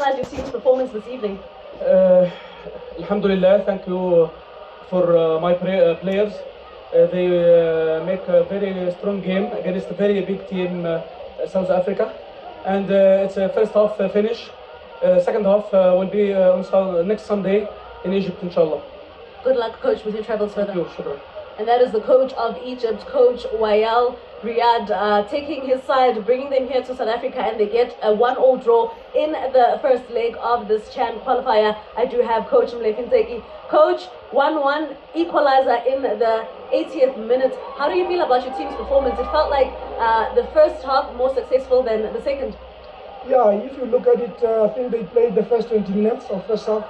criticise your team's performance this evening? Alhamdulillah, thank you for my players. They make a very strong game against a very big team, South Africa. And it's a first half finish. Second half will be on next Sunday in Egypt, inshallah. Good luck, Coach, with your travels further. Thank you, shukran. And that is the coach of Egypt, Coach Wael Riyad, taking his side, bringing them here to South Africa, and they get a 1-1 draw in the first leg of this CHAN qualifier. I do have Coach Mlefinteki. Coach, 1-1 equalizer in the 80th minute. How do you feel about your team's performance? It felt like the first half more successful than the second. Yeah, if you look at it, I think they played the first 20 minutes of first half.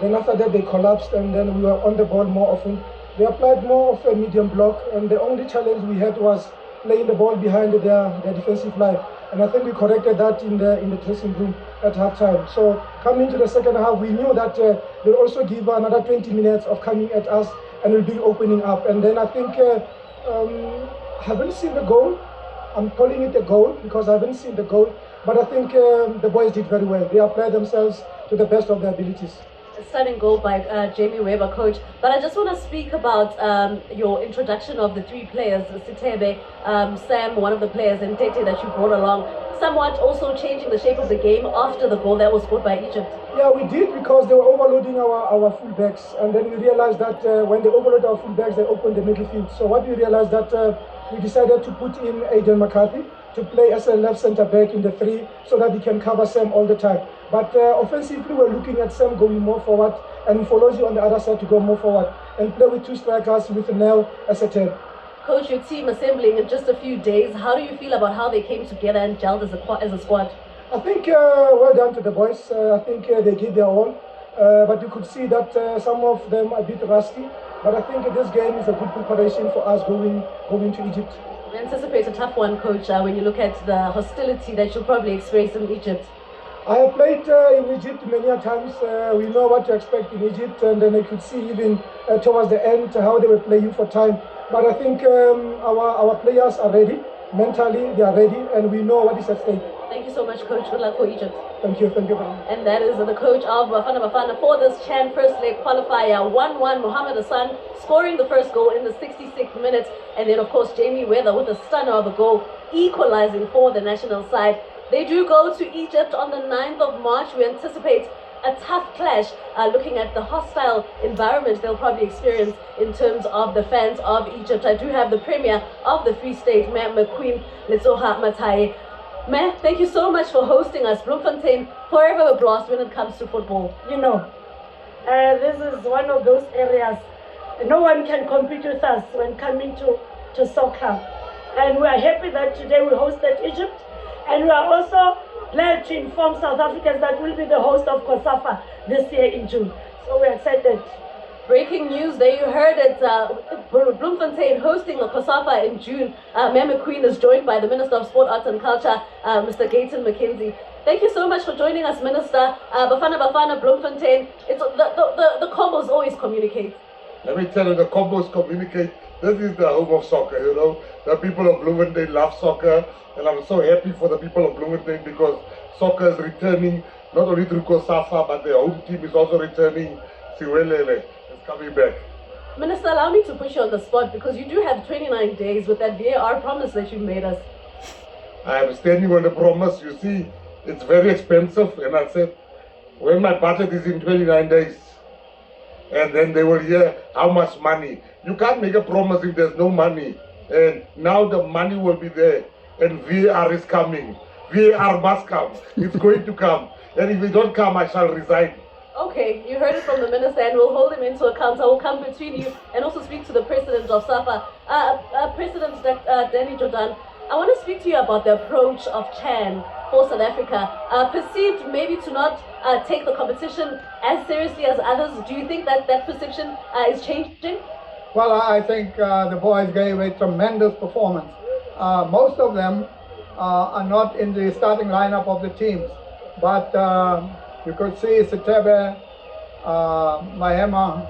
Then after that they collapsed, and then we were on the ball more often. They applied more of a medium block, and the only challenge we had was playing the ball behind their defensive line. And I think we corrected that in the dressing room at halftime. So coming to the second half, we knew that they'll also give another 20 minutes of coming at us, and we'll be opening up. And then I think I haven't seen the goal. I'm calling it a goal because I haven't seen the goal. But I think the boys did very well. They applied themselves to the best of their abilities. Stunning goal by Jamie Weber, Coach. But I just want to speak about your introduction of the three players, Sitebe, Sam, one of the players, and Tete that you brought along, somewhat also changing the shape of the game after the goal that was scored by Egypt. Yeah, we did, because they were overloading our fullbacks, and then we realized that when they overload our fullbacks, they opened the midfield. So what we realized that we decided to put in Aidan McCarthy to play as a left centre back in the 3, so that he can cover Sam all the time. But offensively, we're looking at Sam going more forward, and Mfolozi on the other side to go more forward, and play with two strikers with Nel as a 10. Coach, your team assembling in just a few days. How do you feel about how they came together and gelled as a squad? I think well done to the boys. I think they did their all. But you could see that some of them are a bit rusty. But I think this game is a good preparation for us going to Egypt. We anticipate a tough one, Coach, when you look at the hostility that you'll probably experience in Egypt. I have played in Egypt many times. We know what to expect in Egypt, and then I could see even towards the end how they were playing for time. But I think our players are ready. Mentally, they are ready, and we know what is at stake. Thank you so much, Coach. Good luck for Egypt. Thank you. And that is the coach of Bafana for this CHAN first leg qualifier. 1-1, Mohamed Hassan scoring the first goal in the 66th minute. And then, of course, Jamie Weather with a stunner of a goal, equalizing for the national side. They do go to Egypt on the 9th of March. We anticipate a tough clash, looking at the hostile environment they'll probably experience in terms of the fans of Egypt. I do have the Premier of the Free State, Mayor McQueen Letsoha Matai. Mayor, thank you so much for hosting us. Bloemfontein, forever a blast when it comes to football. You know, this is one of those areas no one can compete with us when coming to soccer. And we are happy that today we hosted Egypt, and we are also glad to inform South Africans that we'll be the host of Safa this year in June. So we're excited. Breaking news, there you heard it. Bloemfontein hosting a Safa in June. Mayor McQueen is joined by the Minister of Sport, Arts and Culture, Mr. Gayton McKenzie. Thank you so much for joining us, Minister. Bafana, Bloemfontein. It's the combos always communicate. Let me tell you, the combos communicate. This is the home of soccer, you know. The people of Bloemfontein love soccer, and I'm so happy for the people of Bloemfontein because soccer is returning, not only through Safa, but the home team is also returning. Siwelele is coming back. Minister, allow me to push you on the spot because you do have 29 days with that VAR promise that you made us. I am standing on the promise. You see, it's very expensive, and I said, when my budget is in 29 days, and then they will hear how much money. You can't make a promise if there's no money. And now the money will be there, and VAR is coming. VAR must come. It's going to come. And if it don't come, I shall resign. Okay, you heard it from the minister, and we'll hold him into account. I will come between you and also speak to the president of Safa, President Danny Jordan. I want to speak to you about the approach of CHAN for South Africa, perceived maybe to not take the competition as seriously as others. Do you think that that perception is changing? Well, I think the boys gave a tremendous performance. Most of them are not in the starting lineup of the teams, but you could see Sitebe, Mahema,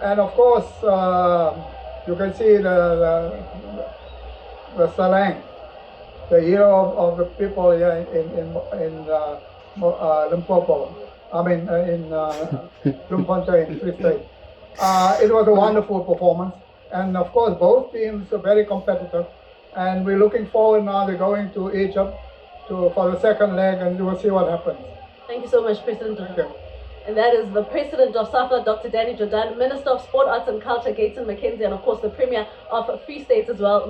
and of course you can see the Salang, the hero of the people here in Limpopo. I mean, in Bloemfontein, Free State. It was a wonderful performance, and of course, both teams are very competitive. And we're looking forward now. They're going to Egypt for the second leg, and we'll see what happens. Thank you so much, President. Thank you. And that is the President of Safa, Dr. Danny Jordan, Minister of Sport, Arts and Culture, Gaten McKenzie, and of course the Premier of Free State as well.